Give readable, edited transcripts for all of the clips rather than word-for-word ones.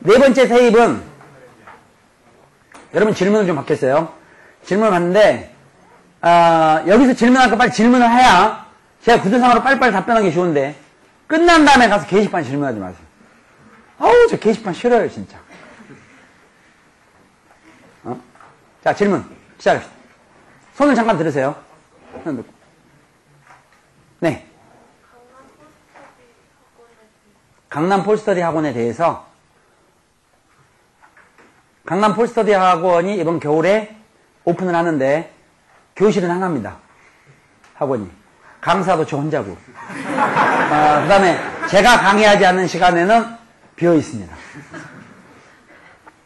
네 번째 세입은 여러분 질문을 좀 받겠어요. 질문을 받는데 여기서 질문할 거 빨리 질문을 해야 제가 구조상으로 빨리빨리 답변하기 좋은데 끝난 다음에 가서 게시판 질문하지 마세요. 아우 저 게시판 싫어요 진짜. 자 질문 시작합시다. 손을 잠깐 들으세요. 네. 강남 폴스터디 학원에 대해서 강남 폴스터디 학원이 이번 겨울에 오픈을 하는데 교실은 하나입니다. 학원이. 강사도 저 혼자고. 그 다음에 제가 강의하지 않는 시간에는 비어 있습니다.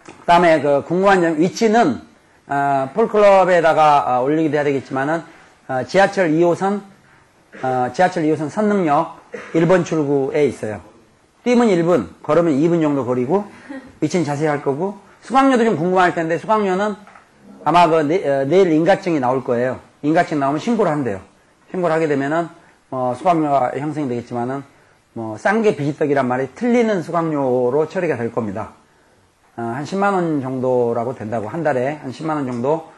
그 다음에 그 궁금한 점, 위치는 폴클럽에다가 올리기도 해야 되겠지만은 지하철 2호선 선릉역 1번 출구에 있어요. 뛰면 1분, 걸으면 2분 정도 거리고 위치는 자세히 할 거고 수강료도 좀 궁금할 텐데 수강료는 아마 내일 인가증이 나올 거예요. 인가증 나오면 신고를 한대요. 신고를 하게 되면은 수강료가 형성이 되겠지만은 싼 게 비지떡이란 말이 틀리는 수강료로 처리가 될 겁니다. 한 10만 원 정도라고 된다고 한 달에 한 10만 원 정도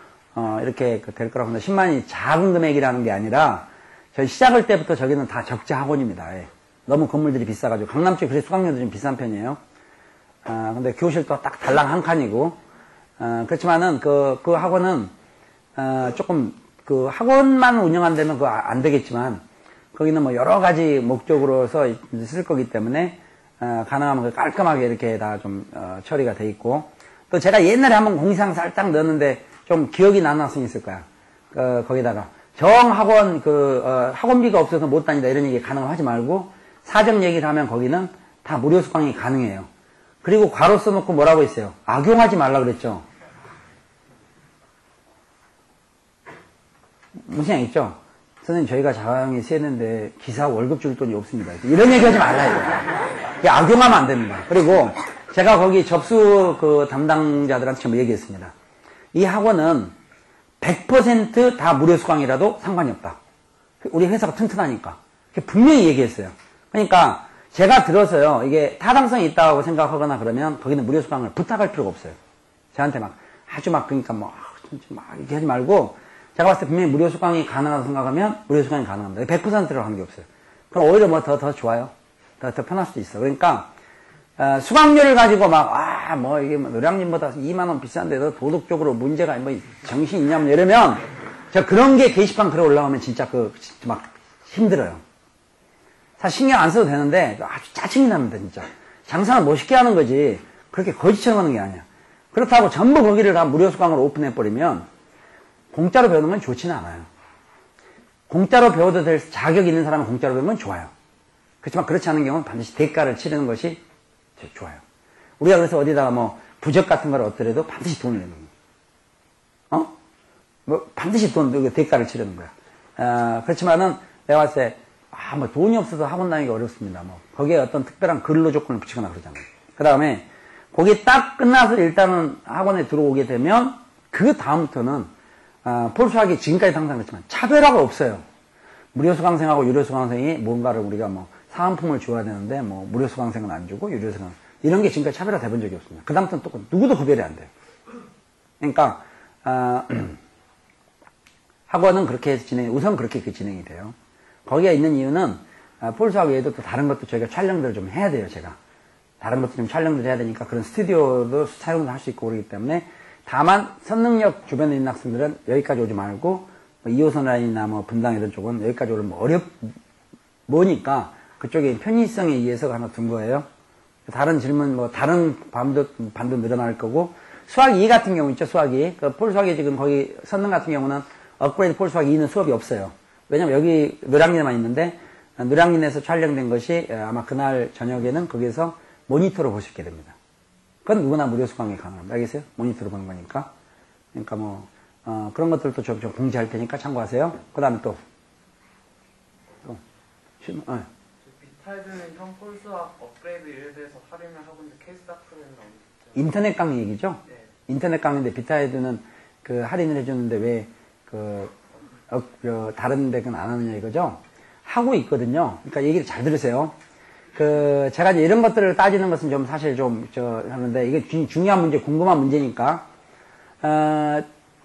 이렇게 될 거라고 합니다. 10만이 작은 금액이라는 게 아니라 저희 시작할 때부터 저기는 다 적자 학원입니다. 예. 너무 건물들이 비싸가지고 강남 쪽에 그래서 수강료도 좀 비싼 편이에요. 근데 교실도 딱 달랑 한 칸이고 그렇지만은 그 학원은 조금 그 학원만 운영한다면 그거 안 되겠지만 거기는 뭐 여러 가지 목적으로서 쓸 거기 때문에 가능하면 깔끔하게 이렇게 다 좀 처리가 돼 있고 또 제가 옛날에 한번 공지사항 살짝 넣었는데 좀 기억이 나는 학생이 있을 거야. 거기다가 정학원 학원비가 없어서 못 다니다 이런 얘기 가능하지 말고 사정 얘기를 하면 거기는 다 무료 수강이 가능해요. 그리고 괄호 써놓고 뭐라고 했어요? 악용하지 말라 그랬죠. 무슨 얘기 있죠? 선생님 저희가 자강에 세는데 기사 월급 줄 돈이 없습니다. 이런 얘기 하지 말라 이거. 악용하면 안 됩니다. 그리고 제가 거기 접수 담당자들한테 전부 얘기했습니다. 이 학원은 100% 다 무료 수강이라도 상관이 없다. 우리 회사가 튼튼하니까. 분명히 얘기했어요. 그러니까 제가 들어서요. 이게 타당성이 있다고 생각하거나 그러면 거기는 무료 수강을 부탁할 필요가 없어요. 저한테 그러니까 이렇게 하지 말고 제가 봤을 때 분명히 무료 수강이 가능하다고 생각하면 무료 수강이 가능합니다. 100%로 하는 게 없어요. 그럼 오히려 더 좋아요. 더 편할 수도 있어. 그러니까 수강료를 가지고 이게 노량진보다 2만 원 비싼데 너 도덕적으로 문제가 정신 있냐면 이러면 제가 그런 게 게시판 글에 올라오면 진짜 막 힘들어요. 사실 신경 안 써도 되는데 아주 짜증이 납니다 진짜. 장사는 멋있게 하는 거지 그렇게 거지처럼 하는 게 아니야. 그렇다고 전부 거기를 다 무료 수강으로 오픈해버리면 공짜로 배우는 건 좋지는 않아요. 공짜로 배워도 될 자격 있는 사람은 공짜로 배우면 좋아요. 그렇지만 그렇지 않은 경우는 반드시 대가를 치르는 것이 좋아요. 우리가 그래서 어디다가 부적 같은 걸 얻더라도 반드시 돈을 내는 거예요. 반드시 대가를 치르는 거야. 그렇지만은 내가 봤을 때 돈이 없어서 학원 다니기 어렵습니다. 거기에 어떤 특별한 근로 조건을 붙이거나 그러잖아요. 그 다음에 거기 딱 끝나서 일단은 학원에 들어오게 되면 그 다음부터는 폴수학이 지금까지 항상 그렇지만 차별화가 없어요. 무료 수강생하고 유료 수강생이 뭔가를 우리가 사은품을 줘야 되는데 무료 수강생은 안 주고 유료 수강 이런 게 지금까지 차별화 돼본 적이 없습니다. 그 다음부터는 또 누구도 구별이 안 돼요. 그러니까 학원은 그렇게 해서 우선 그렇게 진행이 돼요. 거기에 있는 이유는 폴수학 외에도 또 다른 것도 저희가 촬영들을 좀 해야 돼요. 제가 다른 것도 좀 촬영들 해야 되니까 그런 스튜디오도 사용도 할 수 있고 그러기 때문에 다만 선릉역 주변에 있는 학생들은 여기까지 오지 말고 2호선 라인이나 분당 이런 쪽은 여기까지 오면 뭐니까 그쪽에 편의성에 의해서 하나 둔 거예요. 다른 질문 다른 반도 늘어날 거고 수학 2 같은 경우 있죠. 수학 2 폴수학이 지금 거기 선릉 같은 경우는 업그레이드 폴수학 2는 수업이 없어요. 왜냐면 여기 노량진에만 있는데 노량진에서 촬영된 것이 아마 그날 저녁에는 거기에서 모니터로 볼 수 있게 됩니다. 그건 누구나 무료 수강이 가능합니다. 알겠어요? 모니터로 보는 거니까. 그러니까 그런 것들도 좀 공지할 테니까 참고하세요. 그 다음에 또. 비타이드는 형 폴수학 업그레이드 예에 대해서 할인을 하고 있는데 케이스 다큐는 인터넷 강의 얘기죠? 네. 인터넷 강의인데 비타이드는 할인을 해주는데 왜 다른 데는 안 하느냐 이거죠? 하고 있거든요. 그러니까 얘기를 잘 들으세요. 제가 이제 이런 것들을 따지는 것은 좀 사실 하는데, 이게 중요한 문제, 궁금한 문제니까,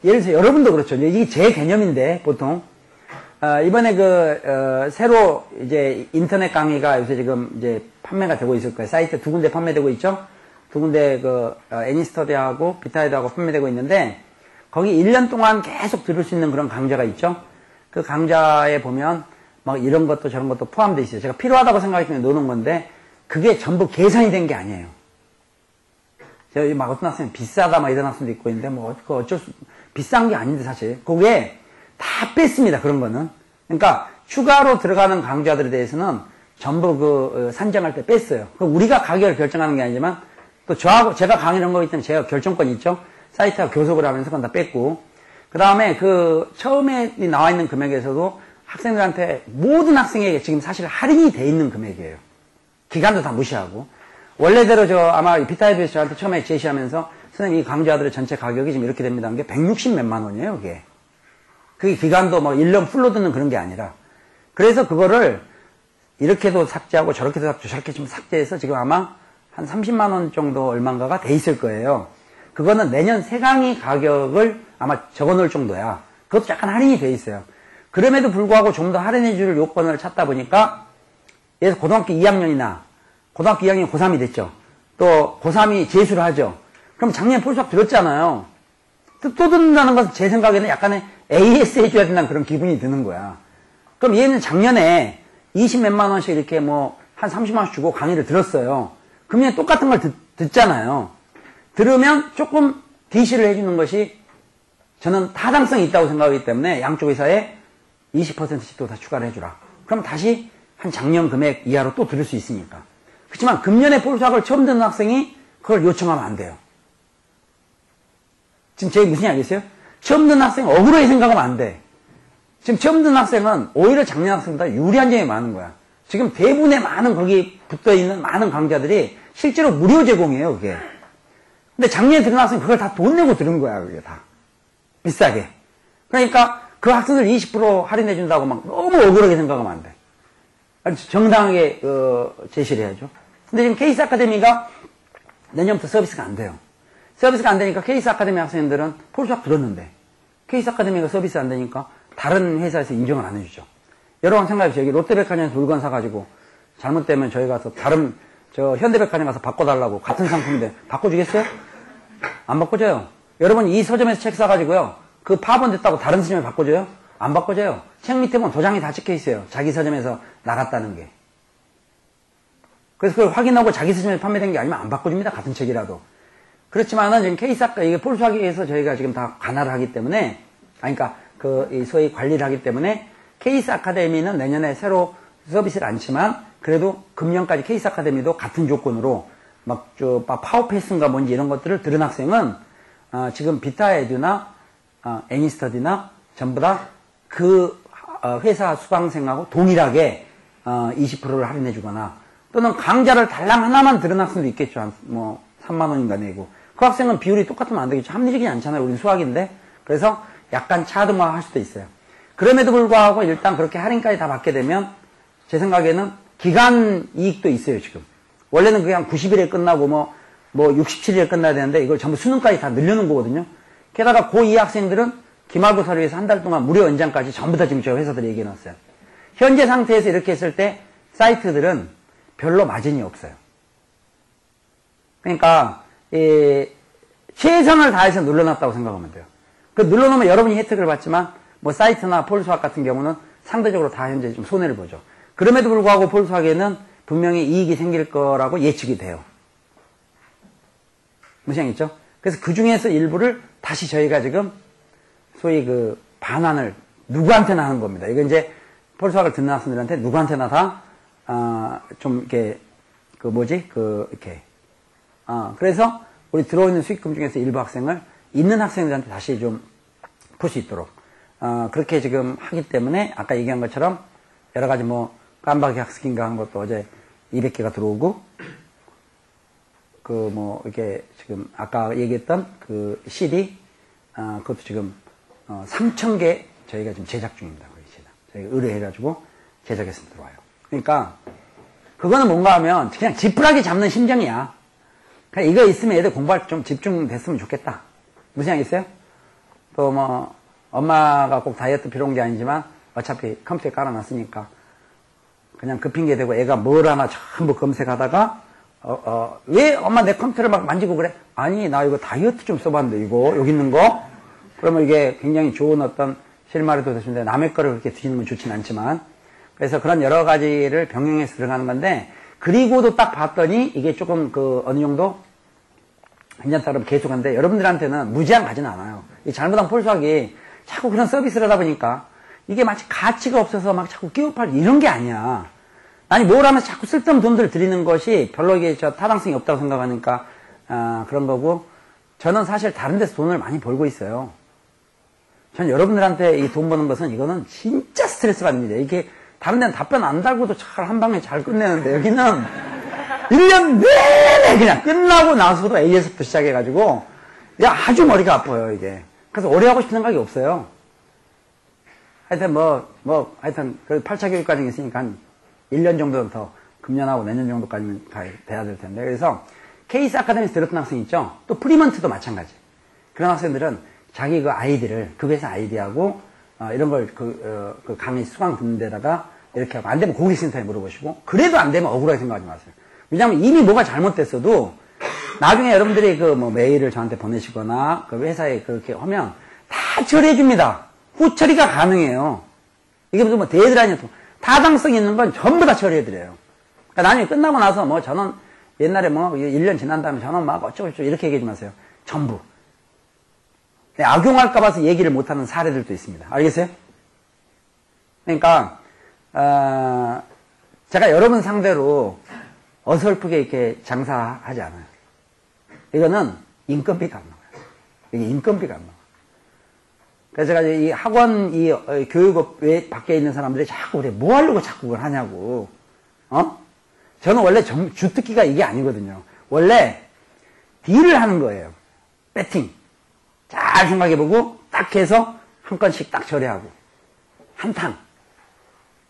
예를 들어서 여러분도 그렇죠. 이게 제 개념인데, 보통. 이번에 새로 이제 인터넷 강의가 요새 지금 이제 판매가 되고 있을 거예요. 사이트 두 군데 판매되고 있죠? 두 군데 애니스터디하고 비타이드하고 판매되고 있는데, 거기 1년 동안 계속 들을 수 있는 그런 강좌가 있죠? 그 강좌에 보면, 막 이런 것도 저런 것도 포함되어 있어요. 제가 필요하다고 생각했기 때문에 놓는 건데, 그게 전부 계산이 된 게 아니에요. 제가 막 어떤 학생은 비싸다 막 이런 학생도 있고 있는데, 비싼 게 아닌데 사실. 그게 다 뺐습니다. 그런 거는. 그러니까 추가로 들어가는 강좌들에 대해서는 전부 산정할 때 뺐어요. 우리가 가격을 결정하는 게 아니지만, 또 제가 강의를 한 거기 때문에 제가 결정권이 있죠. 사이트가 교섭을 하면서 그건 다 뺐고, 그 다음에 처음에 나와 있는 금액에서도 학생들한테, 모든 학생에게 지금 사실 할인이 돼 있는 금액이에요. 기간도 다 무시하고. 원래대로 아마 비타이드에서 저한테 처음에 제시하면서, 선생님 이 강좌들의 전체 가격이 지금 이렇게 됩니다. 게 160 몇만 원이에요, 그게. 그게 기간도 1년 풀로 듣는 그런 게 아니라. 그래서 그거를 이렇게도 삭제하고 저렇게도 삭제, 저렇게 좀 삭제해서 지금 아마 한 30만 원 정도 얼마인가가 돼 있을 거예요. 그거는 내년 새 강의 가격을 아마 적어 놓을 정도야. 그것도 약간 할인이 돼 있어요. 그럼에도 불구하고 좀 더 할인해 줄 요건을 찾다 보니까, 예를 들어 고등학교 2학년이나, 고등학교 2학년이 고3이 됐죠. 또 고3이 재수를 하죠. 그럼 작년에 폴수학 들었잖아요. 또 듣는다는 것은 제 생각에는 약간의 AS 해줘야 된다는 그런 기분이 드는 거야. 그럼 얘는 작년에 20 몇만 원씩 이렇게 한 30만 원씩 주고 강의를 들었어요. 그럼 얘는 똑같은 걸 듣잖아요. 들으면 조금 DC를 해주는 것이 저는 타당성이 있다고 생각하기 때문에 양쪽 회사에 20%씩 또 다 추가를 해주라. 그럼 다시 한 작년 금액 이하로 또 들을 수 있으니까. 그렇지만 금년에 폴수학을 처음 듣는 학생이 그걸 요청하면 안 돼요. 지금 제가 무슨 이야기겠어요? 처음 듣는 학생은 억울하게 생각하면 안 돼. 지금 처음 듣는 학생은 오히려 작년 학생보다 유리한 점이 많은 거야. 지금 대부분의 많은 거기 붙어있는 많은 강좌들이 실제로 무료 제공이에요, 그게. 근데 작년에 들은 학생은 그걸 다 돈 내고 들은 거야, 그게 다. 비싸게. 그러니까 그 학생들 20% 할인해준다고 막 너무 억울하게 생각하면 안 돼. 정당하게 제시를 해야죠. 근데 지금 케이스 아카데미가 내년부터 서비스가 안 돼요. 서비스가 안 되니까 케이스 아카데미 학생들은 폴수학 들었는데 케이스 아카데미가 서비스 안 되니까 다른 회사에서 인정을 안 해주죠. 여러분 생각해보세요. 여기 롯데백화점에서 물건 사가지고 잘못되면 저희 가서 다른 현대백화점 가서 바꿔달라고 같은 상품인데 바꿔주겠어요? 안 바꿔줘요. 여러분 이 서점에서 책 사가지고요. 그 파본됐다고 다른 서점에 바꿔줘요? 안 바꿔줘요. 책 밑에 보면 도장이 다 찍혀있어요. 자기 서점에서 나갔다는 게. 그래서 그걸 확인하고 자기 서점에서 판매된 게 아니면 안 바꿔줍니다. 같은 책이라도. 그렇지만은 지금 케이스 아까 이게 폴수학에 의해서 저희가 지금 다 관할을 하기 때문에, 그러니까 소위 관리를 하기 때문에 케이스 아카데미는 내년에 새로 서비스를 않지만 그래도 금년까지 케이스 아카데미도 같은 조건으로 막 파워패스인가 뭔지 이런 것들을 들은 학생은 지금 비타에듀나 애니스터디나 전부 다 그 회사 수강생하고 동일하게 20%를 할인해 주거나 또는 강좌를 달랑 하나만 들은 학생도 있겠죠. 3만 원인가 내고. 그 학생은 비율이 똑같으면 안 되겠죠. 합리적이지 않잖아요. 우린 수학인데. 그래서 약간 차등화할 수도 있어요. 그럼에도 불구하고 일단 그렇게 할인까지 다 받게 되면 제 생각에는 기간 이익도 있어요, 지금. 원래는 그냥 90일에 끝나고 67일에 끝나야 되는데 이걸 전부 수능까지 다 늘려놓은 거거든요. 게다가 고2 학생들은 기말고사를 위해서 한 달 동안 무료 연장까지 전부 다 지금 저 회사들이 얘기해놨어요. 현재 상태에서 이렇게 했을 때 사이트들은 별로 마진이 없어요. 그러니까 최선을 다해서 눌러놨다고 생각하면 돼요. 그 눌러놓으면 여러분이 혜택을 받지만 사이트나 폴수학 같은 경우는 상대적으로 다 현재 좀 손해를 보죠. 그럼에도 불구하고 폴수학에는 분명히 이익이 생길 거라고 예측이 돼요. 무슨 얘기죠? 그래서 그 중에서 일부를 다시 저희가 지금 소위 반환을 누구한테나 하는 겁니다. 이거 이제 폴수학을 듣는 학생들한테 누구한테나 다 좀 이렇게 이렇게 그래서 우리 들어오는 수익금 중에서 일부 학생을 있는 학생들한테 다시 좀 풀 수 있도록 그렇게 지금 하기 때문에 아까 얘기한 것처럼 여러 가지 깜박이 학습인가 한 것도 어제 200개가 들어오고 이렇게 지금 아까 얘기했던 그 CD 그것도 지금 3,000개 저희가 지금 제작 중입니다. 저희가 의뢰해가지고 제작해서 들어와요. 그러니까 그거는 뭔가 하면 그냥 지푸라기 잡는 심정이야. 그냥 이거 있으면 애들 공부할 때 좀 집중됐으면 좋겠다. 무슨 생각 있어요? 또 뭐 엄마가 꼭 다이어트 필요 한 게 아니지만 어차피 컴퓨터에 깔아놨으니까 그냥 그 핑계 대고 애가 뭘 하나 전부 검색하다가 왜 엄마 내 컴퓨터를 막 만지고 그래? 아니 나 이거 다이어트 좀 써봤는데 이거 여기 있는 거? 그러면 이게 굉장히 좋은 어떤 실마리도 되시는데 남의 거를 그렇게 드시는 건 좋진 않지만 그래서 그런 여러 가지를 병행해서 들어가는 건데 그리고도 딱 봤더니 이게 조금 어느 정도 괜찮다 그러면 계속하는데 여러분들한테는 무제한 가지는 않아요. 이 잘못한 폴수학이 자꾸 그런 서비스를 하다 보니까 이게 마치 가치가 없어서 막 자꾸 끼워팔 이런 게 아니야. 아니 뭘 하면 자꾸 쓸데없는 돈들을 들이는 것이 별로 이게 타당성이 없다고 생각하니까 그런 거고 저는 사실 다른 데서 돈을 많이 벌고 있어요. 전 여러분들한테 이 돈 버는 것은 이거는 진짜 스트레스 받습니다. 이게 다른 데는 답변 안 달고도 잘 한 방에 잘 끝내는데 여기는 1년 내내 그냥 끝나고 나서도 A에서부터 시작해가지고 아주 머리가 아파요 이게. 그래서 오래 하고 싶은 생각이 없어요. 하여튼 하여튼 그 8차 교육 과정이 있으니까 한 1년 정도는 더 금년하고 내년 정도까지는 돼야 될 텐데 그래서 케이스 아카데미에서 들었던 학생 있죠? 또 프리먼트도 마찬가지. 그런 학생들은 자기 그 아이디를 그 회사 아이디하고 이런 걸 그 강의 수강 듣는 데다가 이렇게 하고 안 되면 고객센터에 물어보시고 그래도 안 되면 억울하게 생각하지 마세요. 왜냐하면 이미 뭐가 잘못됐어도 나중에 여러분들이 메일을 저한테 보내시거나 그 회사에 그렇게 하면 다 처리해 줍니다. 후처리가 가능해요. 이게 무슨 대들 아니야. 타당성 있는 건 전부 다 처리해 드려요. 그러니까 나중에 끝나고 나서 저는 옛날에 1년 지난 다음에 저는 막 어쩌고저쩌고 이렇게 얘기하지 마세요. 전부. 악용할까 봐서 얘기를 못하는 사례들도 있습니다. 알겠어요? 그러니까 제가 여러분 상대로 어설프게 이렇게 장사하지 않아요. 이거는 인건비가 안 나와요. 이게 인건비가 안 나와요. 그래서 제가 이 학원, 교육업 외 밖에 있는 사람들이 자꾸 그래. 뭐 하려고 자꾸 그걸 하냐고. 저는 원래 주특기가 이게 아니거든요. 원래 딜을 하는 거예요. 배팅. 잘 생각해보고 딱 해서 한 건씩 딱 처리하고. 한탕.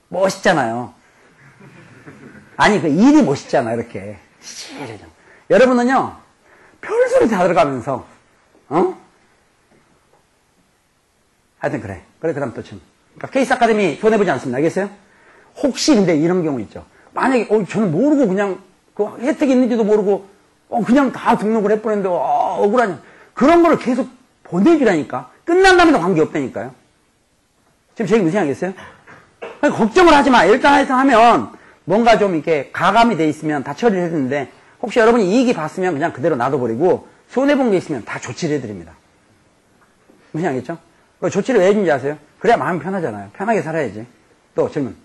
멋있잖아요. 아니, 그 일이 멋있잖아, 이렇게. 여러분은요, 별소리 다 들어가면서, 하여튼 그래. 그 다음 또 좀. 그러니까 케이스 아카데미 손해보지 않습니다. 알겠어요? 혹시 근데 이런 경우 있죠. 만약에, 저는 모르고 그냥, 그 혜택이 있는지도 모르고, 그냥 다 등록을 해버렸는데, 억울하냐. 그런 거를 계속 보내주라니까. 끝난 다음에도 관계없다니까요. 지금 제 얘기 무슨 생각이겠어요? 걱정을 하지 마. 일단 하면, 뭔가 좀 이렇게 가감이 돼 있으면 다 처리를 해주는데, 혹시 여러분이 이익이 봤으면 그냥 그대로 놔둬버리고, 손해본 게 있으면 다 조치를 해드립니다. 무슨 생각이겠죠? 조치를 왜 해준지 아세요? 그래야 마음이 편하잖아요. 편하게 살아야지. 또 질문.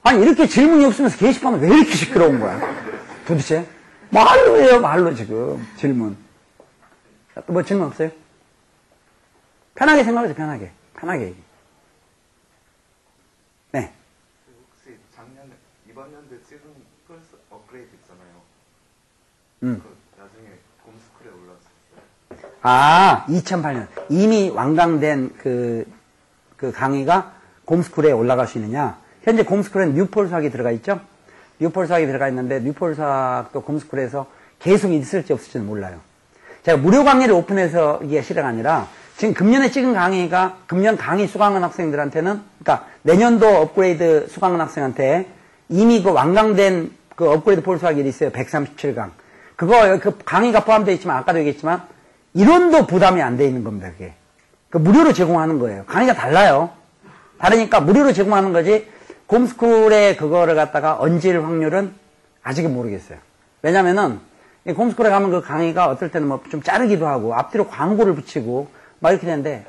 아니 이렇게 질문이 없으면서 게시판은 왜 이렇게 시끄러운 거야? 도대체? 말로 해요. 말로 지금. 질문. 또 뭐 질문 없어요? 편하게 생각하세요. 편하게. 편하게 얘기. 네. 혹시 이번 연도에 찍은 폴스 업그레이드 있잖아요. 나중에 곰스쿨에 올라왔었어요. 2008년. 이미 완강된 그 강의가 곰스쿨에 올라갈 수 있느냐. 현재 곰스쿨에는 뉴폴수학이 들어가 있죠? 뉴폴수학이 들어가 있는데, 뉴폴수학도 곰스쿨에서 계속 있을지 없을지는 몰라요. 제가 무료 강의를 오픈해서 이게 시대가 아니라, 지금 금년에 찍은 강의가, 금년 강의 수강한 학생들한테는, 그러니까 내년도 업그레이드 수강한 학생한테 이미 그 완강된 그 업그레이드 폴수학이 있어요. 137강. 그 강의가 포함되어 있지만, 아까도 얘기했지만, 이론도 부담이 안 돼 있는 겁니다, 그게. 그 무료로 제공하는 거예요. 강의가 달라요. 다르니까 무료로 제공하는 거지, 곰스쿨에 그거를 갖다가 얹을 확률은 아직은 모르겠어요. 왜냐면은, 이 곰스쿨에 가면 그 강의가 어떨 때는 좀 자르기도 하고, 앞뒤로 광고를 붙이고, 막 이렇게 되는데,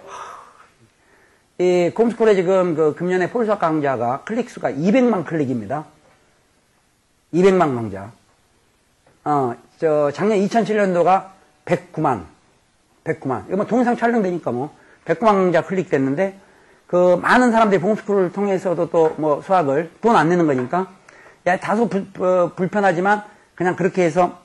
이 곰스쿨에 지금 그 금년에 폴수학 강좌가 클릭수가 200만 클릭입니다. 200만 강좌. 작년 2007년도가 109만. 이거 뭐 동영상 촬영되니까 109만 강좌 클릭됐는데, 그 많은 사람들이 곰스쿨을 통해서도 또 수학을 돈 안 내는 거니까 다소 불편하지만 그냥 그렇게 해서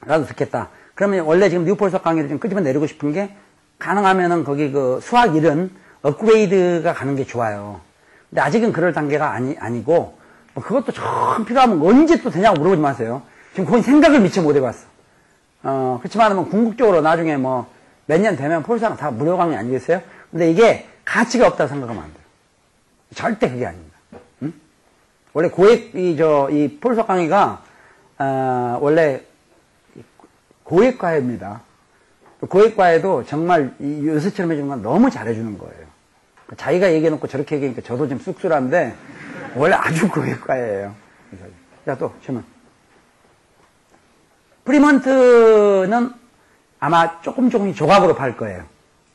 나도 듣겠다. 그러면 원래 지금 뉴폴 수학 강의를 좀 끄집어내리고 싶은 게 가능하면은 거기 그 수학 1은 업그레이드가 가는 게 좋아요. 근데 아직은 그럴 단계가 아니고, 뭐 그것도 좀 필요하면 언제 또 되냐고 물어보지 마세요. 지금 거의 생각을 미처 못 해봤어. 그렇지만 뭐 궁극적으로 나중에 뭐 몇 년 되면 폴사가 다 무료 강의 아니겠어요? 근데 이게 가치가 없다고 생각하면 안 돼요. 절대 그게 아닙니다. 응? 원래 이 폴사 강의가, 원래 고액과외입니다. 고액과외도 정말 요새처럼 해주는 건 너무 잘해주는 거예요. 자기가 얘기해놓고 저렇게 얘기하니까 저도 좀 쑥스러운데, 원래 아주 고액과외예요. 자, 또 질문. 프리먼트는 아마 조금 조각으로 팔 거예요.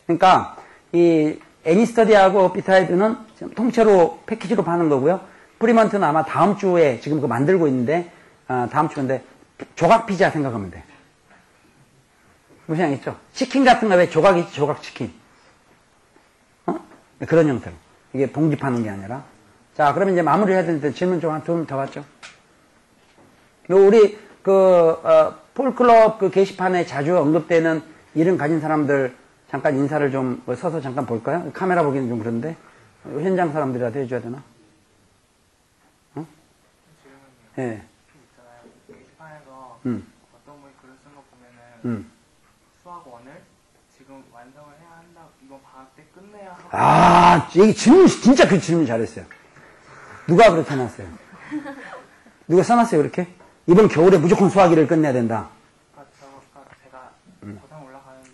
그러니까 이 애니스터디하고 비타이드는 통째로 패키지로 파는 거고요. 프리먼트는 아마 다음 주에 지금 그거 만들고 있는데, 다음 주인데 조각 피자 생각하면 돼. 무슨 양이죠? 치킨 같은 거 왜 조각이 있지? 조각 치킨. 그런 형태로. 이게 봉지 파는 게 아니라. 자, 그러면 이제 마무리 해야 되는데 질문 좀 한 두 분 더 받죠. 우리 폴클럽 그 게시판에 자주 언급되는 이름 가진 사람들 잠깐 인사를 좀 서서 잠깐 볼까요? 카메라 보기는 좀 그런데 현장 사람들이라도 해줘야 되나? 예. 네. 있잖아요. 게시판에서 어떤 분이 글을 쓴 거 보면은 수학 원을 지금 완성을 해야 한다. 이건 방학 때 끝내야 하고. 이게 질문 진짜 그 질문 잘했어요. 누가 그렇게 해놨어요? 누가 써놨어요 그렇게? 이번 겨울에 무조건 수학 1을 끝내야 된다. 제가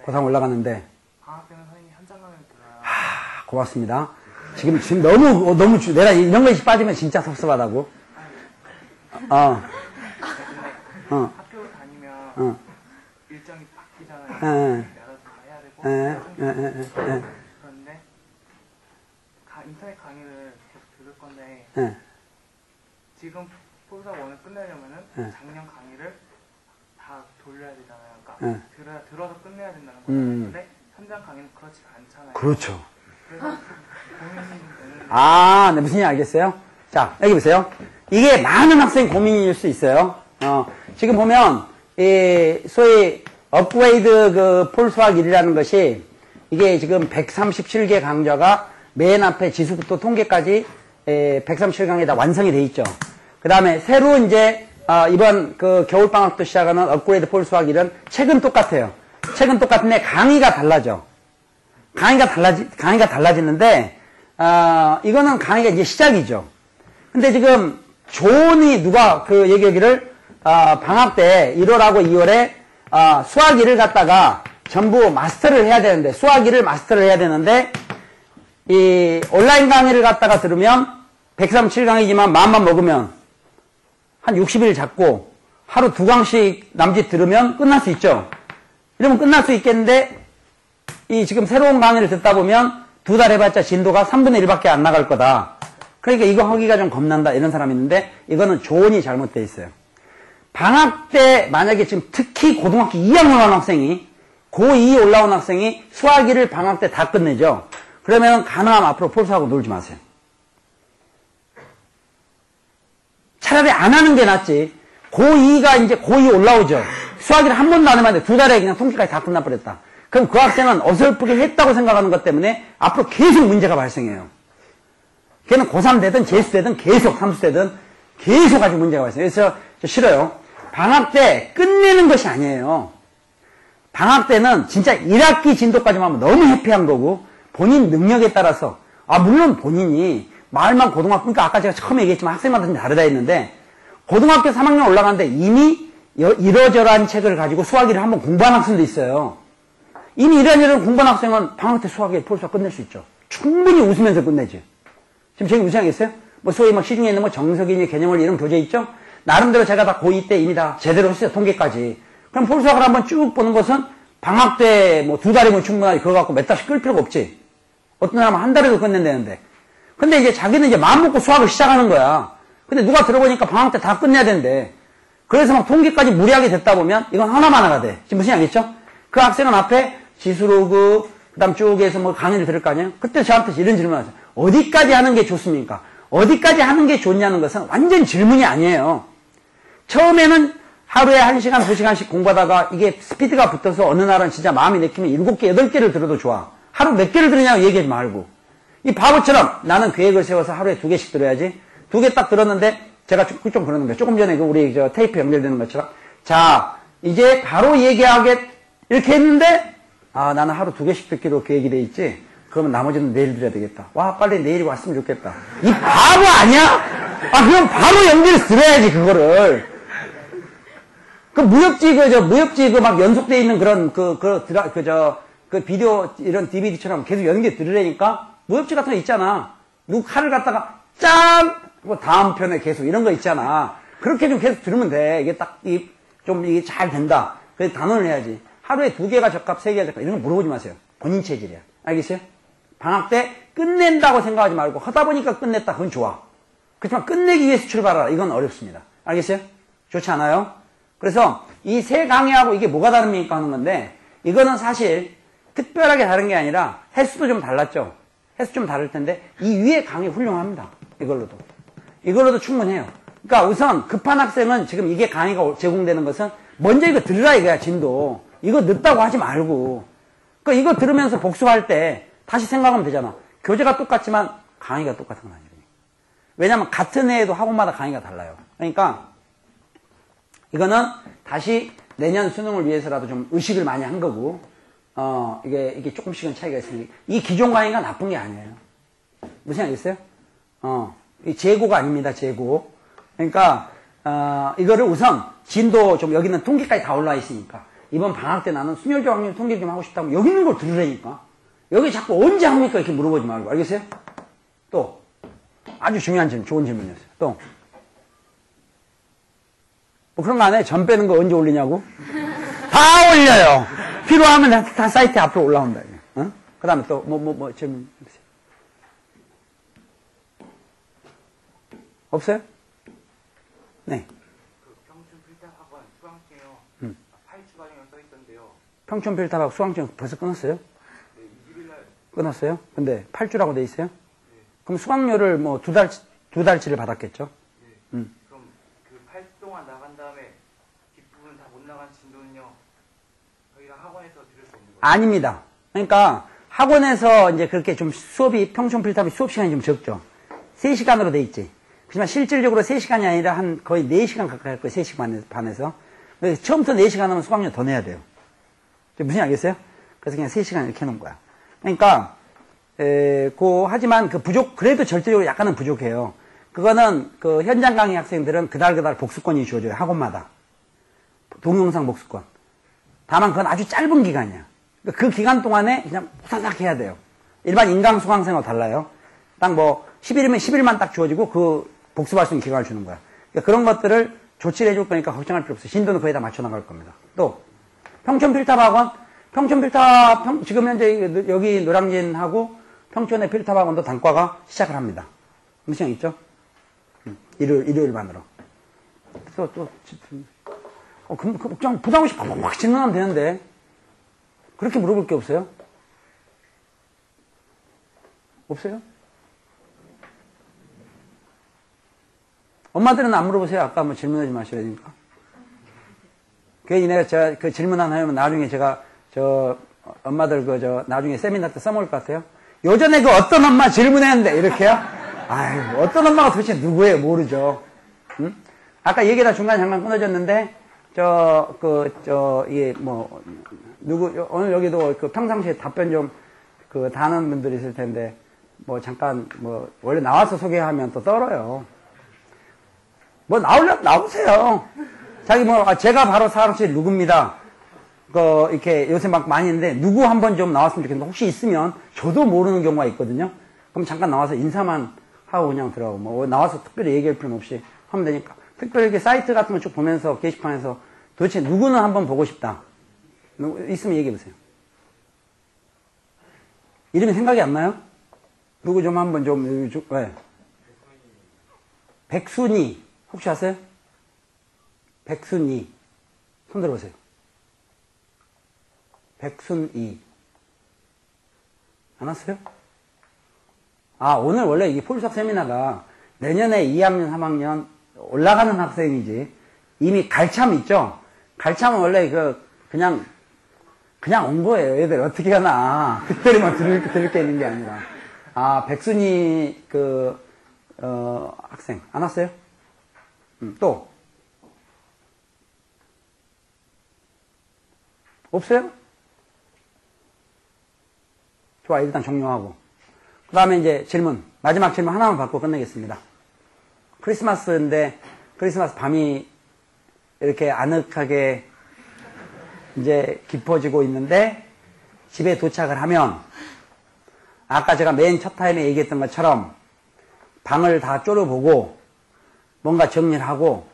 고상 올라가는데. 방학 때는 선생님이 현장 강의를 들어요. 고맙습니다. 지금 너무 내가 이런 거에 빠지면 진짜 섭섭하다고. 학교 다니면 일정이 바뀌잖아요. 알아서 다 해야 되고. 그런데 인터넷 강의를 계속 들을 건데 지금 폴사 1을 끝내려면은 작년 강의를 다 돌려야 되잖아요. 그러니까 들어서 끝내야 된다는 거잖아요. 근데 현장 강의는 그렇지가 않잖아요. 그렇죠. 그래서 고민이 되는. 네, 무슨 얘기 알겠어요? 자, 여기 보세요. 이게 많은 학생 고민일 수 있어요. 지금 보면, 소위, 업그레이드 그 폴수학 1이라는 것이, 이게 지금 137개 강좌가 맨 앞에 지수부터 통계까지 137강에 다 완성이 돼 있죠. 그 다음에 새로 이제, 이번 그 겨울방학도 시작하는 업그레이드 폴수학 1은 책은 똑같아요. 책은 똑같은데 강의가 달라져. 강의가 달라지는데, 이거는 강의가 이제 시작이죠. 근데 지금, 조언이 누가 그 얘기하기를, 방학 때 1월하고 2월에, 수학 1을 갖다가 전부 마스터를 해야 되는데, 수학 1을 마스터를 해야 되는데, 이 온라인 강의를 갖다가 들으면, 137강이지만 마음만 먹으면, 한 60일 잡고, 하루 2강씩 남짓 들으면 끝날 수 있죠. 이러면 끝날 수 있겠는데, 이 지금 새로운 강의를 듣다 보면, 2달 해봤자 진도가 3분의 1밖에 안 나갈 거다. 그러니까 이거 하기가 좀 겁난다 이런 사람이 있는데 이거는 조언이 잘못되어 있어요. 방학 때 만약에 지금 특히 고등학교 2학년 온 학생이 고2 올라온 학생이 수학 1을 방학 때 다 끝내죠. 그러면 가능하면 앞으로 폴수하고 놀지 마세요. 차라리 안 하는 게 낫지. 고2가 이제 고2 올라오죠. 수학 1을 한 번도 안 해봤는데 2달에 그냥 통계까지 다 끝나버렸다. 그럼 그 학생은 어설프게 했다고 생각하는 것 때문에 앞으로 계속 문제가 발생해요. 걔는 고3 되든 재수 되든 계속 삼수 되든 계속 아주 문제가 발생해요. 그래서 저 싫어요. 방학 때 끝내는 것이 아니에요. 방학 때는 진짜 1학기 진도까지만 하면 너무 해피한 거고 본인 능력에 따라서 물론 본인이 말만 고등학교 그러니까 아까 제가 처음에 얘기했지만 학생마다 좀 다르다 했는데 고등학교 3학년 올라가는데 이미 이러저러한 책을 가지고 수학 1을 한번 공부한 학생도 있어요. 이미 이러저러 공부한 학생은 방학 때 수학 1 폴수학 끝낼 수 있죠. 충분히 웃으면서 끝내지. 지금 저기 무슨 얘기겠어요? 뭐 소위 막 시중에 있는 뭐 정석이니 개념을 이런 교재 있죠? 나름대로 제가 다 고2 때 이미 다 제대로 했어요. 통계까지. 그럼 폴수학을 한번 쭉 보는 것은 방학 때 뭐 2달이면 충분하지. 그거 갖고 몇 달씩 끌 필요가 없지. 어떤 사람은 한 달에도 끝낸다는데. 근데 이제 자기는 이제 마음 먹고 수학을 시작하는 거야. 근데 누가 들어보니까 방학 때 다 끝내야 된대. 그래서 막 통계까지 무리하게 됐다 보면 이건 하나만 하나 돼. 지금 무슨 얘기겠죠? 그 학생은 앞에 지수로그, 그 다음 쭉 해서 뭐 강의를 들을 거 아니에요? 그때 저한테 이런 질문을 하세요. 어디까지 하는 게 좋습니까? 어디까지 하는 게 좋냐는 것은 완전 질문이 아니에요. 처음에는 하루에 1시간, 2시간씩 공부하다가 이게 스피드가 붙어서 어느 날은 진짜 마음이 내키면 7개, 8개를 들어도 좋아. 하루 몇 개를 들으냐고 얘기하지 말고. 이 바보처럼 나는 계획을 세워서 하루에 2개씩 들어야지. 2개 딱 들었는데 제가 좀 그러는 거예요. 조금 전에 그 우리 저 테이프 연결되는 것처럼. 자, 이제 바로 얘기하게 이렇게 했는데 아, 나는 하루 2개씩 듣기로 계획이 돼 있지. 그러면 나머지는 내일 들어야 되겠다. 와, 빨리 내일이 왔으면 좋겠다. 이 바보 아니야? 아, 그럼 바로 연결해서 들어야지, 그거를. 그 무협지, 무협지 막 연속돼 있는 그런 그 비디오, 이런 DVD처럼 계속 연결 들으려니까 무협지 같은 거 있잖아. 누구 칼을 갖다가 짠! 뭐 다음 편에 계속 이런 거 있잖아. 그렇게 좀 계속 들으면 돼. 이게 딱, 이게 잘 된다. 그래서 단원을 해야지. 하루에 2개가 적합, 3개가 적합. 이런 거 물어보지 마세요. 본인 체질이야. 알겠어요? 방학 때 끝낸다고 생각하지 말고 하다 보니까 끝냈다. 그건 좋아. 그렇지만 끝내기 위해서 출발하라. 이건 어렵습니다. 알겠어요? 좋지 않아요? 그래서 이 세 강의하고 이게 뭐가 다릅니까 하는 건데 이거는 사실 특별하게 다른 게 아니라 횟수도 좀 달랐죠. 횟수 좀 다를 텐데 이 위에 강의 훌륭합니다. 이걸로도 충분해요. 그러니까 우선 급한 학생은 지금 이게 강의가 제공되는 것은 먼저 이거 들으라 이거야. 진도. 이거 늦다고 하지 말고. 그러니까 이거 들으면서 복습할 때 다시 생각하면 되잖아. 교재가 똑같지만 강의가 똑같은 건 아니거든요. 왜냐하면 같은 해에도 학원마다 강의가 달라요. 그러니까 이거는 다시 내년 수능을 위해서라도 좀 의식을 많이 한 거고 이게 조금씩은 차이가 있으니 이 기존 강의가 나쁜 게 아니에요. 무슨 알겠어요? 이 재고가 아닙니다. 재고. 그러니까 이거를 우선 진도 좀 여기는 통계까지 다 올라와 있으니까 이번 방학 때 나는 순혈조 확률 통계 좀 하고 싶다고 여기 있는 걸 들으라니까. 여기 자꾸 언제 합니까? 이렇게 물어보지 말고. 알겠어요? 또 아주 중요한 질문, 좋은 질문이었어요. 또 뭐 그런 거 안 해? 전 빼는 거 언제 올리냐고? 다 올려요. 필요하면 다 사이트 앞으로 올라온다. 어? 그 다음에 또 뭐 질문 해주세요. 없어요? 네. 그 평촌 필탑학원 수강증이요. 8주 과정에 써 있던데요. 평촌 필탑하고 수강증 벌써 끊었어요? 네, 20일날. 끊었어요? 근데 8주라고 돼 있어요? 네. 그럼 수강료를 뭐 두 달치를 받았겠죠? 네. 그럼 그 8주 동안 나간 다음에 뒷부분 다 못 나간 진도는요. 저희가 학원에서 들을 수 없는 거예요? 아닙니다. 그러니까 학원에서 이제 그렇게 좀 수업이 평촌 필탑이 수업 시간이 좀 적죠. 3시간으로 돼 있지. 하지만 실질적으로 3시간이 아니라 한 거의 4시간 가까이 할 거예요. 3시간 반에서. 그래서 처음부터 4시간 하면 수강료 더 내야 돼요. 무슨 알겠어요? 그래서 그냥 3시간 이렇게 해놓은 거야. 그러니까 하지만 그래도 절대적으로 약간은 부족해요. 그거는 그 현장 강의 학생들은 그달 복수권이 주어져요. 학원마다. 동영상 복수권. 다만 그건 아주 짧은 기간이야. 그 기간 동안에 그냥 사삭 해야 돼요. 일반 인강 수강생하고 달라요. 딱 뭐 10일이면 10일만 딱 주어지고 그 복습할 수 있는 기간을 주는 거야. 그러니까 그런 것들을 조치를 해줄 거니까 걱정할 필요 없어요. 진도는 거의 다 맞춰 나갈 겁니다. 또 평촌 필탑학원, 지금 현재 여기 노량진하고 평촌의 필탑학원도 단과가 시작을 합니다. 무슨 형 있죠? 일요일만으로. 그냥 부담 없이 팍팍 질문하면 되는데 그렇게 물어볼 게 없어요? 없어요? 엄마들은 안 물어보세요. 아까 뭐 질문하지 마셔야 되니까. 괜히 내가 그 질문 하나 하면 나중에 제가 엄마들 나중에 세미나 때 써먹을 것 같아요. 요전에 그 어떤 엄마 질문했는데 이렇게요? 아유, 어떤 엄마가 도대체 누구예요? 모르죠. 응? 아까 얘기가 중간에 잠깐 끊어졌는데 이게 뭐 오늘 여기도 그 평상시에 답변 좀 다 하는 분들이 있을 텐데 뭐 잠깐 원래 나와서 소개하면 또 떨어요. 뭐 나오려면 나오세요. 제가 바로 사람실 누굽니다. 이렇게 요새 막 많이 있는데 누구 한번 좀 나왔으면 좋겠는데 혹시 있으면 저도 모르는 경우가 있거든요. 그럼 잠깐 나와서 인사만 하고 그냥 들어가고 뭐 나와서 특별히 얘기할 필요는 없이 하면 되니까. 특별히 이렇게 사이트 같은 거 쭉 보면서 게시판에서 도대체 누구는 한번 보고 싶다. 있으면 얘기해보세요. 이름이 생각이 안 나요? 누구 좀 한번 왜? 백순이. 혹시 아세요? 백순이. 손 들어보세요. 백순이. 안 왔어요? 오늘 원래 이 폴수학 세미나가 내년에 2학년, 3학년 올라가는 학생이지. 이미 갈참 있죠? 갈참은 원래 그냥 온 거예요. 애들 어떻게 하나. 그때만 들을 게 있는 게 아니라. 백순이, 학생. 안 왔어요? 또? 없어요? 좋아, 일단 종료하고. 그 다음에 이제 질문. 마지막 질문 하나만 받고 끝내겠습니다. 크리스마스인데, 크리스마스 밤이 이렇게 아늑하게 이제 깊어지고 있는데, 집에 도착을 하면, 아까 제가 맨 첫 타임에 얘기했던 것처럼, 방을 다 쪼려보고, 뭔가 정리를 하고,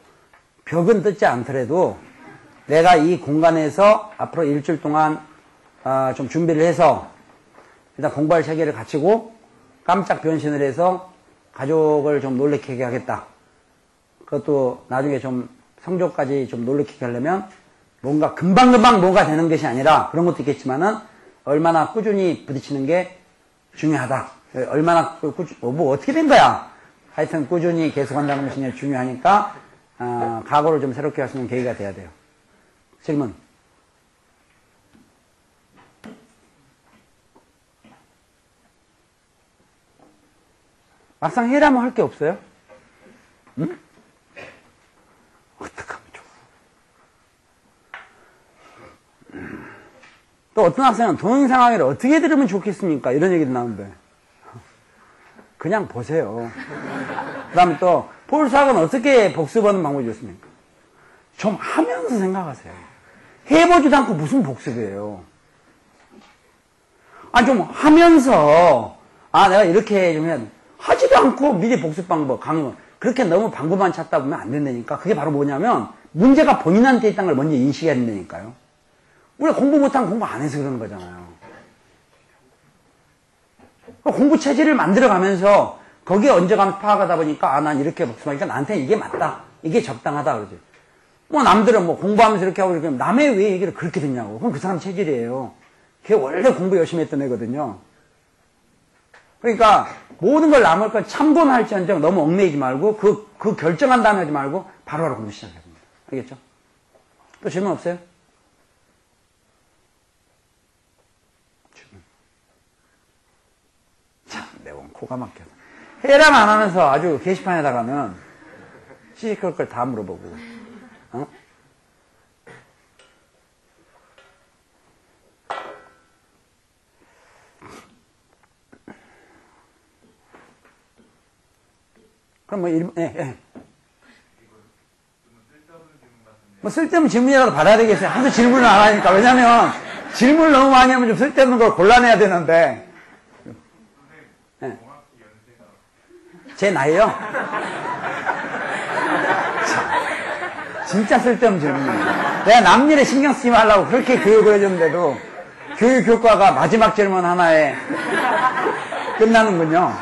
벽은 뜯지 않더라도, 내가 이 공간에서 앞으로 일주일 동안 좀 준비를 해서 일단 공부할 체계를 갖추고 깜짝 변신을 해서 가족을 좀 놀래키게 하겠다. 그것도 나중에 좀 성적까지 좀 놀래키게 하려면 뭔가 금방금방 뭐가 되는 것이 아니라 그런 것도 있겠지만은 얼마나 꾸준히 부딪히는 게 중요하다. 얼마나 뭐 어떻게 된 거야. 하여튼 꾸준히 계속한다는 것이 중요하니까 각오를 좀 새롭게 할 수 있는 계기가 돼야 돼요. 질문. 막상 해라면 할 게 없어요? 응? 어떡하면 좋아. 또 어떤 학생은 동영상강의를 어떻게 들으면 좋겠습니까? 이런 얘기도 나오는데. 그냥 보세요. 그 다음에 또, 폴수학은 어떻게 복습하는 방법이 좋습니까? 좀 하면서 생각하세요. 해보지도 않고 무슨 복습이에요. 좀 하면서, 내가 이렇게 좀 해야 돼. 하지도 않고 미리 복습 방법, 강의문. 그렇게 너무 방법만 찾다 보면 안 된다니까. 그게 바로 뭐냐면, 문제가 본인한테 있다는 걸 먼저 인식해야 된다니까요. 우리가 공부 못하면 공부 안 해서 그러는 거잖아요. 공부 체질을 만들어가면서, 거기에 얹어가면서 파악하다 보니까, 난 이렇게 복습하니까 나한테 이게 맞다. 이게 적당하다. 그러지. 남들은 공부하면서 이렇게 하고, 이렇게 남의 왜 얘기를 그렇게 듣냐고. 그럼 그 사람 체질이에요. 걔 원래 공부 열심히 했던 애거든요. 그러니까, 모든 걸 남을 걸 참고는 할지언정 너무 얽매이지 말고, 그 결정한 다음에 하지 말고, 바로바로 공부 시작해야 됩니다. 알겠죠? 또 질문 없어요? 질문. 참, 내가 코가 막혀서. 해라만 안 하면서 아주 게시판에다가는 시시콜 걸 다 물어보고. 그럼 뭐 쓸데없는 질문이라도 받아야 되겠어요. 하도 질문을 안 하니까. 왜냐면 질문을 너무 많이 하면 좀 쓸데없는 걸 골라내야 되는데. 제 나이요? 진짜 쓸데없는 질문이에요. 내가 남일에 신경 쓰지 말라고 그렇게 교육을 해줬는데도 교육 효과가 마지막 질문 하나에 끝나는군요.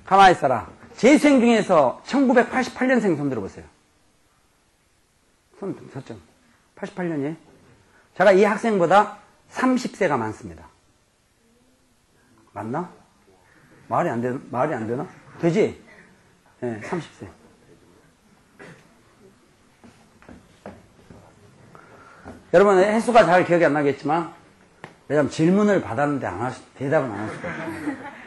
가만히 있어라. 재수생 중에서 1988년생 손 들어보세요. 손, 섰죠? 88년이에요? 제가 이 학생보다 30세가 많습니다. 맞나? 말이 안 되나? 되지? 네, 30세. 여러분, 횟수가 잘 기억이 안 나겠지만, 왜냐면 질문을 받았는데 대답은 안 할 수가 없어요.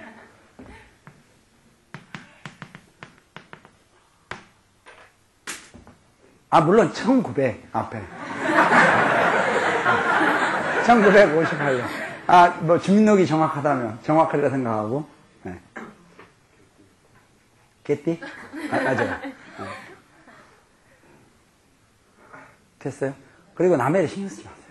물론 1900 앞에 1958년 뭐 주민등록이 정확하리라 생각하고 네. 개띠? 맞아요. 됐어요? 그리고 남의 일 신경 쓰지 마세요.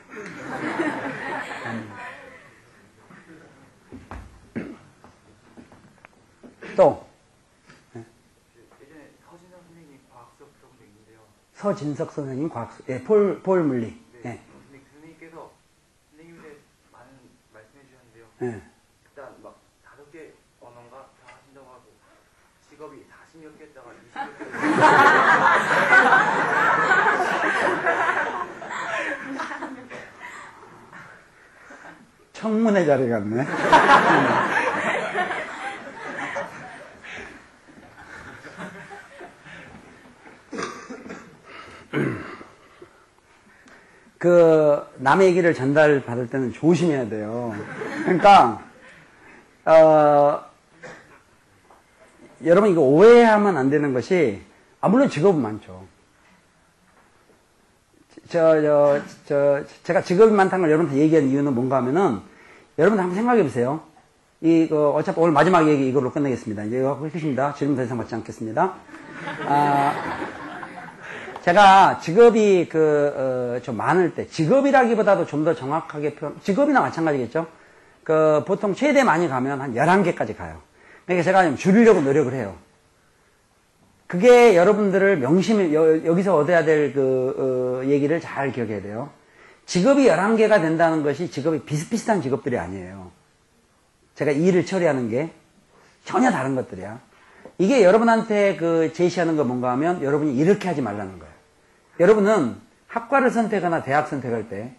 또 서진석 선생님 과학수, 폴 물리. 네. 근데 교수님께서 선생님에 많은 말씀해 주셨는데요. 네. 일단 막 5개 언어인가 다 하신다고 하고 직업이 40몇 개 했다가 20몇 개. 청문회 자리 같네. 남의 얘기를 전달받을 때는 조심해야 돼요. 그러니까, 여러분 이거 오해하면 안 되는 것이, 물론 직업은 많죠. 제가 직업이 많다는 걸 여러분한테 얘기한 이유는 뭔가 하면은, 여러분들 한번 생각해 보세요. 어차피 오늘 마지막 얘기 이걸로 끝내겠습니다. 이제 이거 끝입니다. 질문 더 이상 받지 않겠습니다. 제가 직업이 좀 많을 때, 직업이라기보다도 좀 더 정확하게 직업이나 마찬가지겠죠? 보통 최대 많이 가면 한 11개까지 가요. 그러니까 제가 좀 줄이려고 노력을 해요. 그게 여러분들을 여기서 얻어야 될 얘기를 잘 기억해야 돼요. 직업이 11개가 된다는 것이 직업이 비슷비슷한 직업들이 아니에요. 제가 이 일을 처리하는 게 전혀 다른 것들이야. 이게 여러분한테 제시하는 거 뭔가 하면 여러분이 이렇게 하지 말라는 거예요. 여러분은 학과를 선택하거나 대학 선택할 때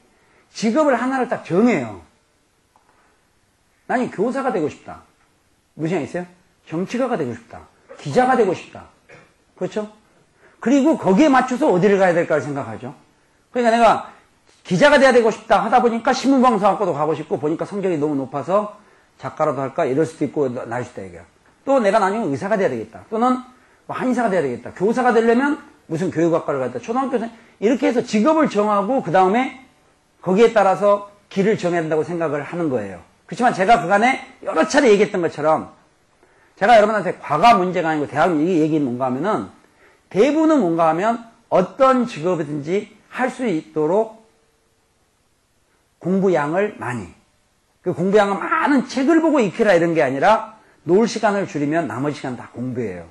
직업을 하나를 딱 정해요. 나는 교사가 되고 싶다. 무슨 생각 있어요? 정치가가 되고 싶다. 기자가 되고 싶다. 그렇죠? 그리고 거기에 맞춰서 어디를 가야 될까를 생각하죠. 그러니까 내가 기자가 돼야 되고 싶다 하다 보니까 신문방송학과도 가고 싶고 보니까 성적이 너무 높아서 작가라도 할까 이럴 수도 있고 날 수도 있고 또 내가 나중에 의사가 돼야 되겠다. 또는 한의사가 돼야 되겠다. 교사가 되려면 무슨 교육학과를 갔다. 초등학교에서 이렇게 해서 직업을 정하고 그 다음에 거기에 따라서 길을 정해야 된다고 생각을 하는 거예요. 그렇지만 제가 그간에 여러 차례 얘기했던 것처럼 제가 여러분한테 과가 문제가 아니고 대학 얘기는 뭔가 하면은 대부분은 뭔가 하면 어떤 직업이든지 할 수 있도록 공부량을 많이 그 공부량은 많은 책을 보고 익히라 이런 게 아니라 놀 시간을 줄이면 나머지 시간 다 공부예요.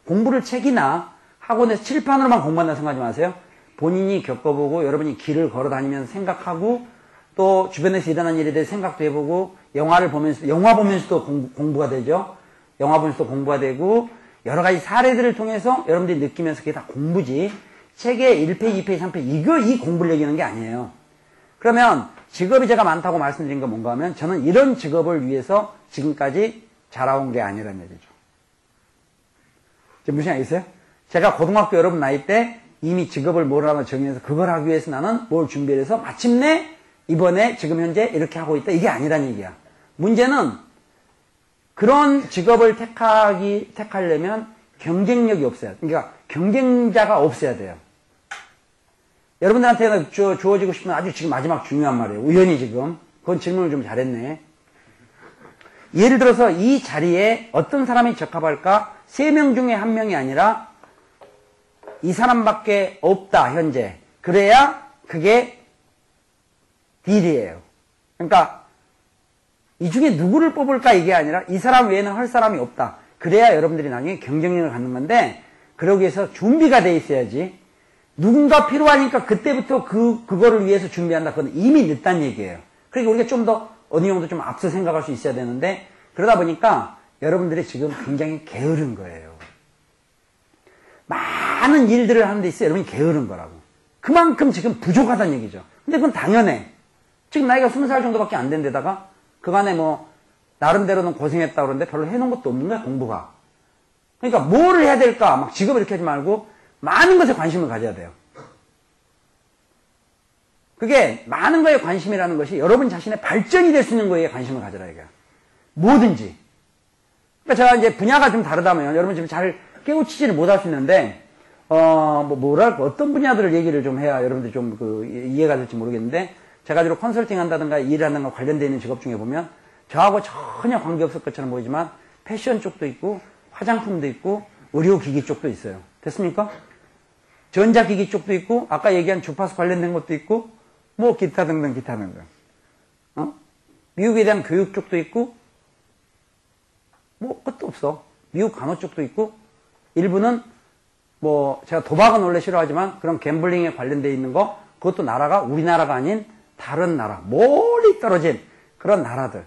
공부를 책이나 학원에서 칠판으로만 공부한다고 생각하지 마세요. 본인이 겪어보고 여러분이 길을 걸어 다니면서 생각하고 또 주변에서 일어난 일에 대해 생각도 해보고 영화 보면서도 공부가 되죠. 영화 보면서도 공부가 되고 여러 가지 사례들을 통해서 여러분들이 느끼면서 그게 다 공부지 책에 1페이지, 2페이지, 3페이지 이 공부를 얘기하는 게 아니에요. 그러면 직업이 제가 많다고 말씀드린 건 뭔가 하면 저는 이런 직업을 위해서 지금까지 자라온 게 아니라는 얘기죠. 무슨 생각 있어요? 제가 고등학교 여러분 나이 때 이미 직업을 뭐라고 정해서 그걸 하기 위해서 나는 뭘 준비해서 마침내 이번에 지금 현재 이렇게 하고 있다. 이게 아니란 얘기야. 문제는 그런 직업을 택하려면 경쟁력이 없어야 돼. 그러니까 경쟁자가 없어야 돼요. 여러분들한테 주어지고 싶은 아주 지금 마지막 중요한 말이에요. 우연히 지금. 그건 질문을 좀 잘했네. 예를 들어서 이 자리에 어떤 사람이 적합할까? 3명 중에 1명이 아니라 이 사람밖에 없다, 현재. 그래야 그게 딜이에요. 그러니까 이 중에 누구를 뽑을까 이게 아니라 이 사람 외에는 할 사람이 없다. 그래야 여러분들이 나중에 경쟁력을 갖는 건데 그러기 위해서 준비가 돼 있어야지. 누군가 필요하니까 그때부터 그거를 위해서 준비한다. 그건 이미 늦단 얘기예요. 그러니까 우리가 좀 더 어느 정도 좀 앞서 생각할 수 있어야 되는데 그러다 보니까 여러분들이 지금 굉장히 게으른 거예요. 많은 일들을 하는 데 있어 여러분이 게으른 거라고. 그만큼 지금 부족하다는 얘기죠. 근데 그건 당연해. 지금 나이가 20살 정도밖에 안 된 데다가 그간에 나름대로는 고생했다고 그러는데 별로 해놓은 것도 없는 거야, 공부가. 그러니까 뭐를 해야 될까? 막 직업을 이렇게 하지 말고 많은 것에 관심을 가져야 돼요. 그게 많은 거에 관심이라는 것이 여러분 자신의 발전이 될 수 있는 거에 관심을 가져라, 이거야. 뭐든지. 그러니까 제가 이제 분야가 좀 다르다면 여러분 지금 잘 깨우치지를 못할 수 있는데, 어떤 분야들을 얘기를 좀 해야 여러분들이 좀 이해가 될지 모르겠는데, 제가 주로 컨설팅 한다든가 일을 한다든가 관련되어 있는 직업 중에 보면, 저하고 전혀 관계없을 것처럼 보이지만, 패션 쪽도 있고, 화장품도 있고, 의료기기 쪽도 있어요. 됐습니까? 전자기기 쪽도 있고, 아까 얘기한 주파수 관련된 것도 있고, 기타 등등. 미국에 대한 교육 쪽도 있고, 끝도 없어. 미국 간호 쪽도 있고, 일부는 제가 도박은 원래 싫어하지만 그런 갬블링에 관련되어 있는 거, 그것도 나라가 우리나라가 아닌 다른 나라, 멀리 떨어진 그런 나라들.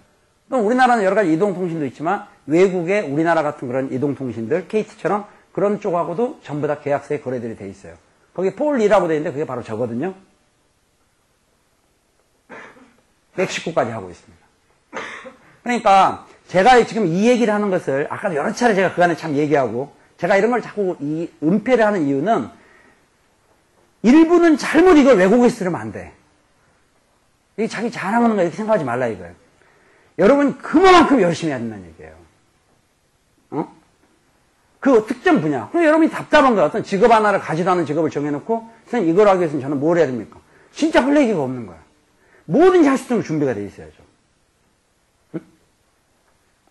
또 우리나라는 여러 가지 이동통신도 있지만 외국의 우리나라 같은 그런 이동통신들, KT처럼 그런 쪽하고도 전부 다 계약서에 거래들이 돼 있어요. 거기 폴리라고 돼 있는데 그게 바로 저거든요. 멕시코까지 하고 있습니다. 그러니까 제가 지금 이 얘기를 하는 것을 아까 여러 차례 제가 그간에 참 얘기하고 제가 이런 걸 자꾸 은폐를 하는 이유는 일부는 잘못 이걸 왜곡해서 들으면 안 돼. 이게 자기 자랑하는 거 이렇게 생각하지 말라 이거예요. 여러분 그만큼 열심히 해야 된다는 얘기예요. 그 특정 분야. 그럼 여러분이 답답한 거야. 어떤 직업 하나를 가지도 않은 직업을 정해놓고 선생님 이걸 하기 위해서는 저는 뭘 해야 됩니까? 진짜 할 얘기가 없는 거야. 뭐든지 할 수 있도록 준비가 돼 있어야죠.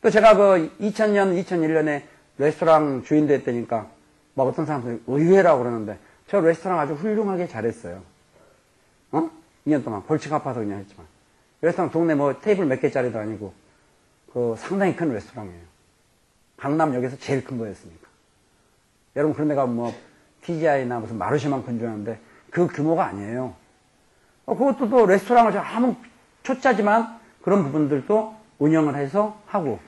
또 제가 그 2000년, 2001년에 레스토랑 주인도 했다니까 막 어떤 사람들이 의외라고 그러는데 저 레스토랑 아주 훌륭하게 잘했어요. 2년 동안 벌칙 아파서 그냥 했지만 레스토랑 동네 뭐 테이블 몇 개짜리도 아니고 그 상당히 큰 레스토랑이에요. 강남역에서 제일 큰 거였으니까. 여러분 그런 데가 뭐 TGI나 무슨 마르쉐만큼 줄 아는데 그 규모가 아니에요. 그것도 또 레스토랑을 아무 초짜지만 그런 부분들도 운영을 해서 하고.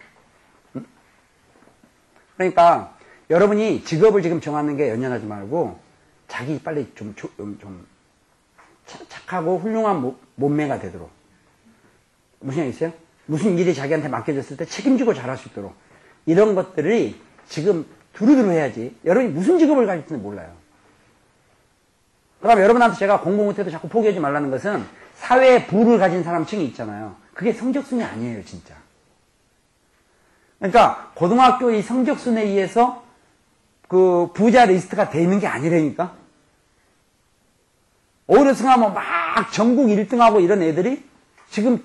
그러니까 여러분이 직업을 지금 정하는 게 연연하지 말고 자기 빨리 좀 착하고 훌륭한 몸매가 되도록. 무슨 얘기 있어요? 무슨 일이 자기한테 맡겨졌을 때 책임지고 잘할 수 있도록. 이런 것들이 지금 두루두루 해야지. 여러분이 무슨 직업을 가질지는 몰라요. 그럼 여러분한테 제가 공부 못해도 자꾸 포기하지 말라는 것은 사회에 부를 가진 사람층이 있잖아요. 그게 성적순이 아니에요, 진짜. 그러니까 고등학교 이 성적순에 의해서 그 부자 리스트가 돼 있는 게 아니라니까. 오히려 생각하면 막 전국 1등하고 이런 애들이 지금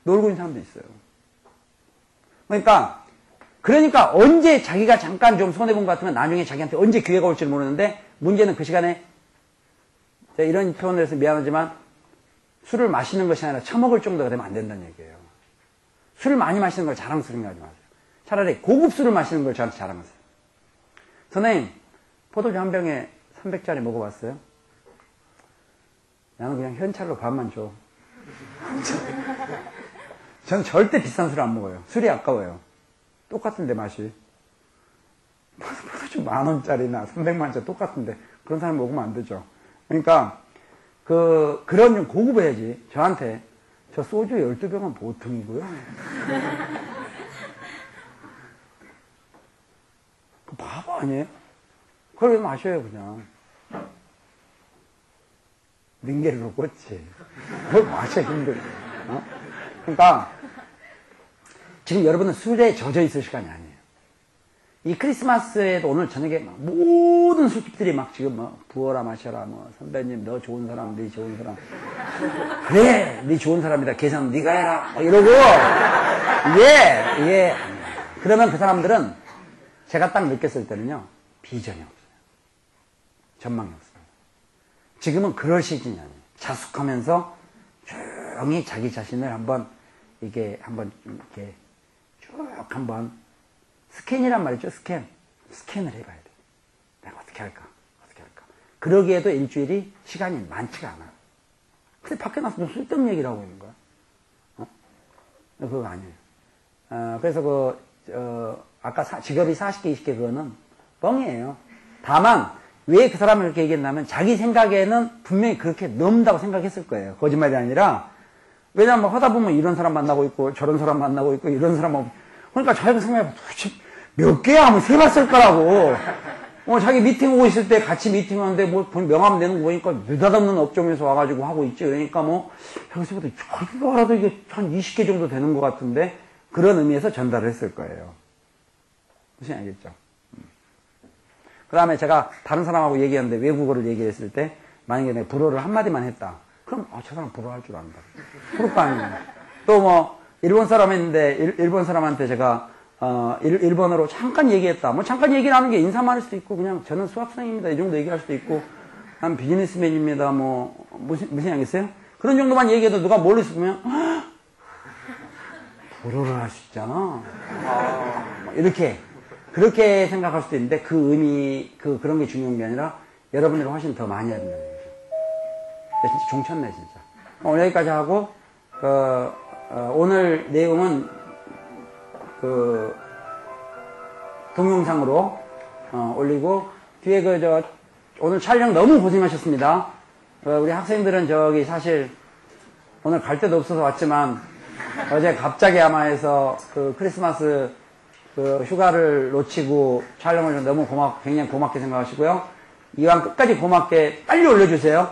놀고 있는 사람도 있어요. 그러니까 언제 자기가 잠깐 좀 손해본 것 같으면 나중에 자기한테 언제 기회가 올지 모르는데 문제는 그 시간에 제가 이런 표현을 해서 미안하지만 술을 마시는 것이 아니라 처먹을 정도가 되면 안 된다는 얘기예요. 술을 많이 마시는 걸 자랑스럽게 하지 마세요. 차라리 고급 술을 마시는 걸 저한테 자랑하세요. 선생님, 포도주 한 병에 300짜리 먹어봤어요? 나는 그냥 현찰로 반만 줘. 저는 절대 비싼 술을 안 먹어요. 술이 아까워요. 똑같은데 맛이. 포도주 10,000원짜리나 300만원짜리 똑같은데 그런 사람 먹으면 안 되죠. 그러니까 그런 좀 고급해야지. 저한테 저 소주 12병은 보통이고요. 그 바보 아니에요? 그걸 왜 마셔요 그냥. 링게르로 꽂지. 그걸 마셔 힘들어. 그러니까 지금 여러분은 술에 젖어 있을 시간이 아니에요. 이 크리스마스에도 오늘 저녁에 막 모든 술집들이 막 지금 뭐 부어라 마셔라 뭐 선배님 너 좋은 사람 네 좋은 사람 그래 네 좋은 사람이다 계산 네가 해라 막 이러고 예 그러면 그 사람들은 제가 딱 느꼈을 때는요 비전이 없어요. 전망이 없어요. 지금은 그럴 시즌이 아니에요. 자숙하면서 조용히 자기 자신을 한번 이게 한번 이렇게 쭉 한번 스캔이란 말이죠. 스캔을 해봐야 돼. 내가 어떻게 할까? 그러기에도 일주일이 시간이 많지가 않아. 근데 밖에 나서 좀 쓸데없는 얘기를 하고 있는 거야. 그거 아니에요. 그래서 아까 직업이 40개, 20개 그거는 뻥이에요. 다만 왜 그 사람을 그렇게 얘기했냐면 자기 생각에는 분명히 그렇게 넘는다고 생각했을 거예요. 거짓말이 아니라 왜냐면 하다 보면 이런 사람 만나고 있고 저런 사람 만나고 있고 이런 사람 그러니까 자기가 생각해보면 도대체 몇 개야 하면 세봤을 거라고. 자기 미팅 오고 있을 때 같이 미팅하는데 뭐 명함 내는 거 보니까 느닷없는 업종에서 와가지고 하고 있지. 그러니까 여기서 보다 자기가 알아도 이게 한 20개 정도 되는 것 같은데 그런 의미에서 전달을 했을 거예요. 무슨 알겠죠? 그 다음에 제가 다른 사람하고 얘기하는데 외국어를 얘기했을 때 만약에 내가 불어를 한마디만 했다. 그럼 저 사람 불어 할 줄 안다. 그럴 거 아니에요. 또 일본 사람 했는데 일본 사람한테 제가 일본어로 잠깐 얘기했다. 잠깐 얘기를 하는 게 인사만 할 수도 있고 그냥 저는 수학생입니다. 이 정도 얘기할 수도 있고 난 비즈니스맨입니다. 무슨 얘기겠어요? 그런 정도만 얘기해도 누가 멀리서 보면 불어를 할 수 있잖아. 이렇게 그렇게 생각할 수도 있는데 그 의미 그런 게 중요한 게 아니라 여러분들이 훨씬 더 많이 해야 된다는 거죠. 진짜 종쳤네 진짜. 오늘 여기까지 하고 오늘 내용은 동영상으로 올리고 뒤에 오늘 촬영 너무 고생하셨습니다. 우리 학생들은 사실 오늘 갈 데도 없어서 왔지만 어제 갑자기 아마 해서 크리스마스 휴가를 놓치고 촬영을 너무 굉장히 고맙게 생각하시고요. 이왕 끝까지 고맙게 빨리 올려주세요.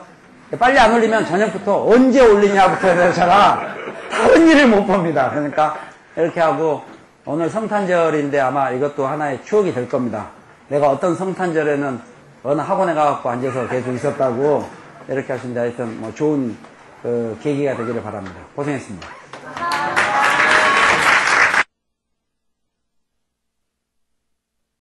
빨리 안 올리면 저녁부터 언제 올리냐부터 해서 제가 그런 일을 못 봅니다. 그러니까 이렇게 하고 오늘 성탄절인데 아마 이것도 하나의 추억이 될 겁니다. 내가 어떤 성탄절에는 어느 학원에 가갖고 앉아서 계속 있었다고 이렇게 하십니다. 하여튼 뭐 좋은 계기가 되기를 바랍니다. 고생했습니다.